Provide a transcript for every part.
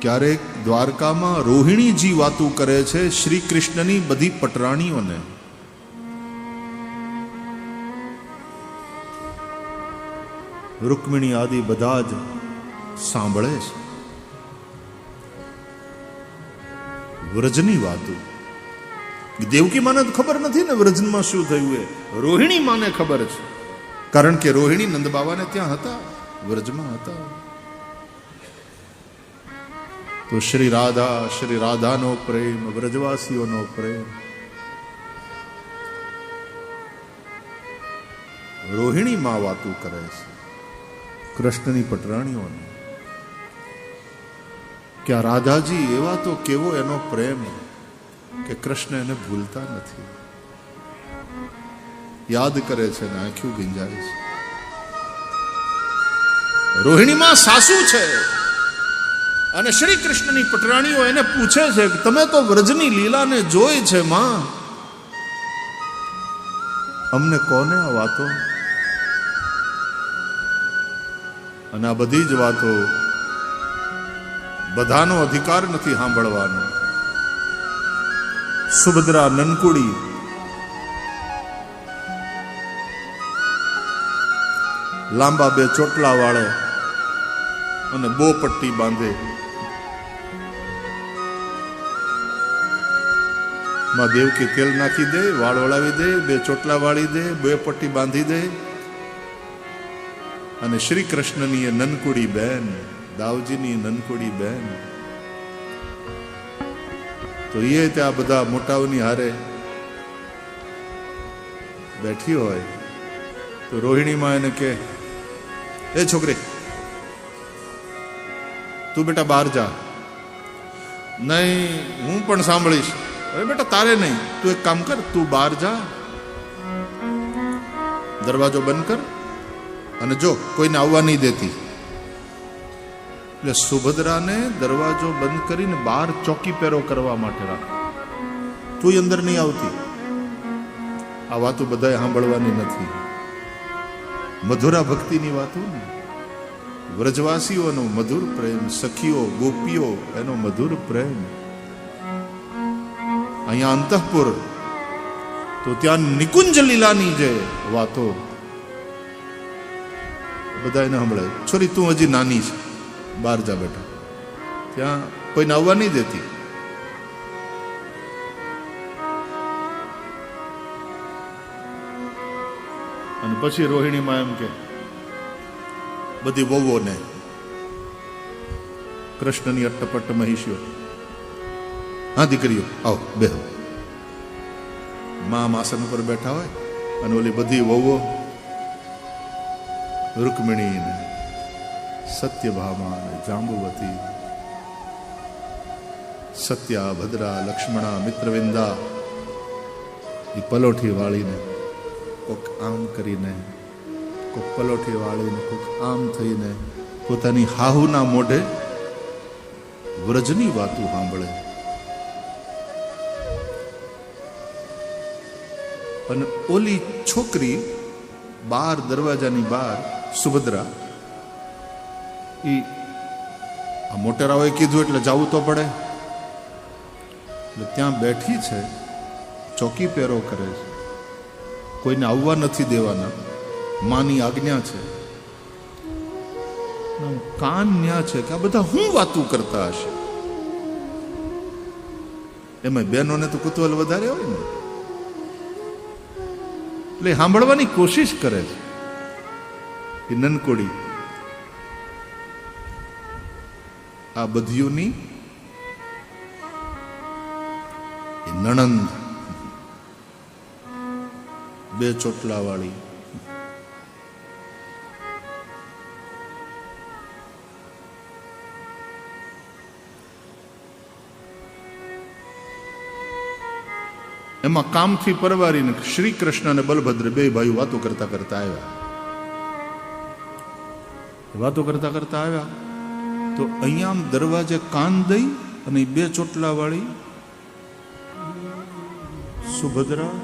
ક્યારેક દ્વારકામાં રોહિણીજી વાતું કરે છે શ્રી કૃષ્ણની બધી પટરાણીઓને. રૂકમિણી આદિ બધા જ સાંભળે છે. વ્રજની વાતું દેવકી માને ખબર નથી ને વ્રજમાં શું થયું એ. રોહિણી માને ખબર છે, કારણ કે રોહિણી નંદ બાવાને ત્યાં હતા, વ્રજમાં હતા. તો શ્રી રાધાનો પ્રેમ, વ્રજવાસીઓનો પ્રેમ. રોહિણી માં વાતું કરે છે કૃષ્ણની પટરાણીઓને કે આ રાધાજી એવા તો કેવો એનો પ્રેમ કે કૃષ્ણ એને ભૂલતા નથી, યાદ કરે છે ને આંખું ભીંજાય છે. રોહિણીમાં સાસુ છે અને શ્રી કૃષ્ણની પટરાણીઓ એને પૂછે છે કે તમે તો વ્રજની લીલાને જોઈ છે માં, અમને કોને આ વાતો? અને આ બધી જ વાતો બધાનો અધિકાર નથી સાંભળવાનો. સુભદ્રા નનકુડી લાંબા બે ચોટલા વાળે અને બો પટ્ટી બાંધે, માં દેવકી તેલ નાખી દે, વાળ ઓળાવી દે, બે ચોટલા વાળી દે, બે પટ્ટી બાંધી દે. અને શ્રી કૃષ્ણની એ નનકુડી બેન, દાવજીની નનકુડી બેન, તો એ ત્યાં બધા મોટાઓની હારે બેઠી હોય તો રોહિણીમાં એને કે એ છોકરી તું બેટા બહાર જા. નહીં હું પણ સાંભળીશ. અરે બેટા તારે નહીં, તું એક કામ કર, તું બહાર જા, દરવાજો બંધ કર અને જો કોઈને આવવા નહીં દેતી. એટલે સુભદ્રાને દરવાજો બંધ કરીને બહાર ચોકી પહેરો કરવા માટે રાખ, તું અંદર નહીં આવતી. આ વાતો બધાએ સાંભળવાની નથી. મધુરા ભક્તિની વાતો ને, વ્રજવાસીઓનો મધુર પ્રેમ, સખીઓ ગોપીઓ એનો મધુર પ્રેમ. અહીંયા અંતઃપુર તો ત્યાં નિકુંજ લીલાની જે વાતો બધા એને સાંભળે. છોરી તું હજી નાની છે, બહાર જા બેટા, ત્યાં કોઈને આવવા નહીં દેતી. અને પછી રોહિણીમાં એમ કે બધી વહુઓને, કૃષ્ણની અટ્ટપટ્ટ મહિષીઓ, હા દીકરીઓ આવો બેહો. મા આસન ઉપર બેઠા હોય અને ઓલી બધી વહુઓ રૂકમિણી ને સત્યભામા ને જાંબુવતી, સત્યા ભદ્રા લક્ષ્મણા મિત્રવિંદા એ પલોઠી વાળીને કોક આમ કરીને, કોક પલોઠી વાળીને, કોક આમ થઈને પોતાની હાહુના મોઢે વ્રજની વાતું સાંભળે. અને ઓલી છોકરી બહાર દરવાજાની બહાર સુભદ્રા, આ મોટેરાઓએ કીધું એટલે જવું તો પડે, એટલે ત્યાં બેઠી છે, ચોકી પહેરો કરે છે, કોઈને આવવા નથી દેવાના, માની આજ્ઞા છે. કાન ન્યા છે કે આ બધા હું વાતું કરતા હશે. એમાં બહેનોને તો કુતૂહલ વધારે હોય ને, એટલે સાંભળવાની કોશિશ કરે છે. એ નનકોડી આ બધીઓની નણંદ, બે ચોટલા વાળી, એમાં કામથી પરવારીને શ્રી કૃષ્ણ અને બલભદ્ર બે ભાઈઓ વાતો કરતા કરતા આવ્યા. વાતો કરતા કરતા આવ્યા તો અહીંયા આમ દરવાજે કાન દઈ અને બે ચોટલા વાળી સુભદ્રા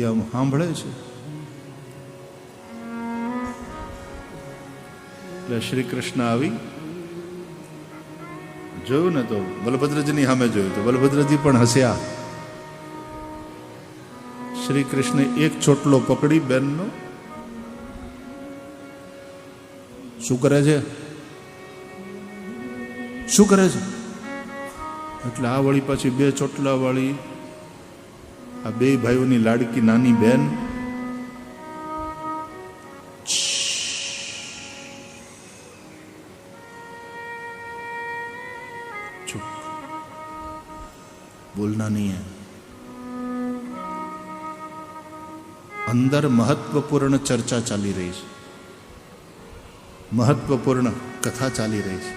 આમ સાંભળે છે. એટલે શ્રી કૃષ્ણ આવી જોયું ને તો બલભદ્રજીની સામે જોયું તો બલભદ્રજી પણ હસ્યા. શ્રી કૃષ્ણે એક ચોટલો પકડી બેનનો. શું કરે છે, શું કરે છે? એટલે આ વળી પાછી બે ચોટલા વાળી આ બે ભાઈઓની લાડકી નાની બેન. चुप, बोलना नहीं है. अंदर महत्वपूर्ण चर्चा चाली रही है, महत्वपूर्ण कथा चाली रही है.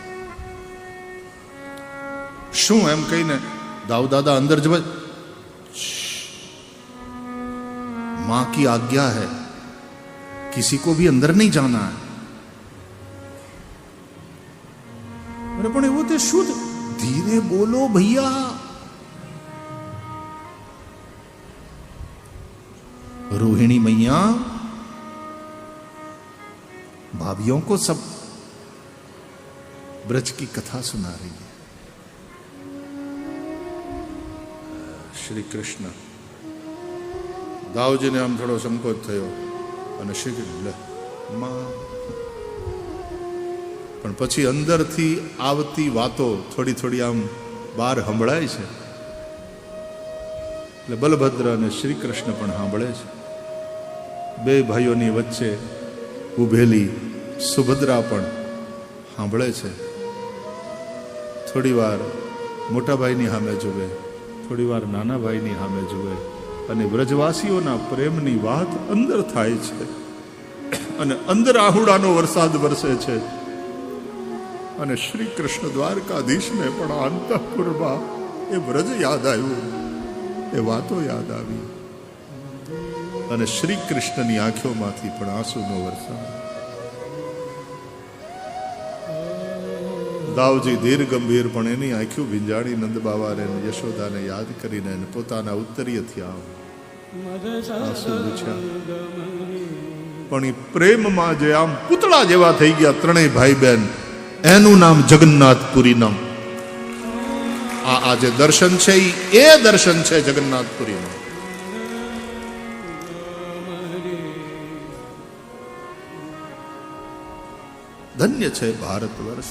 શું એમ કહીને દાઉ દાદા અંદર જવા. मां की आज्ञा है, किसी को भी अंदर नहीं जाना है. अरे પણ એવું તે શુદ્ધ धीरे बोलो भैया. रोहिणी मैया भाभियों को सब ब्रज की कथा सुना रही है. श्री કૃષ્ણ દાઉજીને આમ થોડો સંકોચ થયો અને શ્રી માં પણ પછી અંદરથી આવતી વાતો થોડી થોડી આમ બહાર સંભળાય છે. એટલે બલભદ્ર અને શ્રી કૃષ્ણ પણ સાંભળે છે. બે ભાઈઓની વચ્ચે ઉભેલી સુભદ્રા પણ સાંભળે છે. થોડી વાર મોટા ભાઈની સામે જુએ, થોડી વાર નાના ભાઈની સામે જુએ અને વ્રજવાસીઓના પ્રેમની વાત અંદર થાય છે અને અંદર આહુડાનો વરસાદ વરસે છે. અને શ્રી કૃષ્ણ દ્વારકાધીશને પણ અંતઃપુરમાં એ વ્રજ યાદ આવ્યું, એ વાતો યાદ આવી અને શ્રી કૃષ્ણની આંખોમાંથી પણ આંસુનો વરસાદ. દાઉજી ધીર ગંભીર પણ એની આંખ્યું ભીંજાડી નંદ બાવાને યશોદાને યાદ કરીને પોતાના ઉત્તરીયથી આંસુ લૂછ્યા. પણ એ પ્રેમમાં જે આમ પૂતળા જેવા થઈ ગયા ત્રણેય ભાઈ બહેન, એનું નામ જગન્નાથપુરીનું. આ જે દર્શન છે એ દર્શન છે જગન્નાથપુરીનું. ધન્ય છે ભારત વર્ષ.